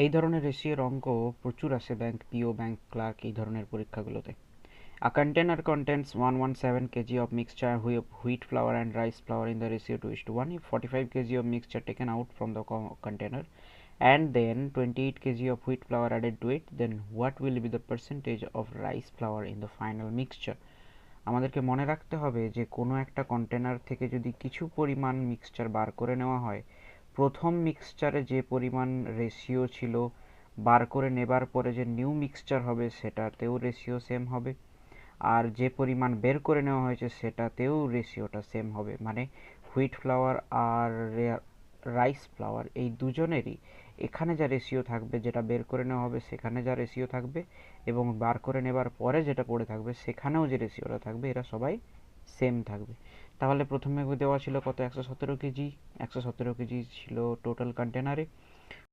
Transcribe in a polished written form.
এই ধরনের রেশিওর অঙ্ক প্রচুর আসে ব্যাংক পিও, ব্যাংক ক্লার্ক এই ধরনের পরীক্ষাগুলোতে। A container contains 117 kg of mixture wheat flour and rice flour in the ratio 2:1. If 45 kg of mixture taken out from the container and then 28 kg of wheat flour added to it, then what will be the percentage of rice flour in the final mixture? আমাদেরকে মনে রাখতে হবে যে কোনো একটা container থেকে যদি কিছু পরিমাণ মিক্সচার বার করে নেওয়া হয়, প্রথম মিক্সচারে যে পরিমাণ রেশিও ছিল বার করে নেবার পরে যে নিউ মিক্সচার হবে সেটাতেও রেশিও সেম হবে, আর যে পরিমাণ বের করে নেওয়া হয়েছে সেটাতেও রেশিওটা সেম হবে। মানে হুইট ফ্লাওয়ার আর রাইস ফ্লাওয়ার এই দুজনেরই এখানে যা রেশিও থাকবে, যেটা বের করে নেওয়া হবে সেখানে যা রেশিও থাকবে, এবং বার করে নেবার পরে যেটা পড়ে থাকবে সেখানেও যে রেশিওটা থাকবে, এরা সবাই সেম থাকবে। তাহলে প্রথমে দেওয়া ছিল কত, 117 কেজি। 117 কেজি ছিল টোটাল কন্টেনারে।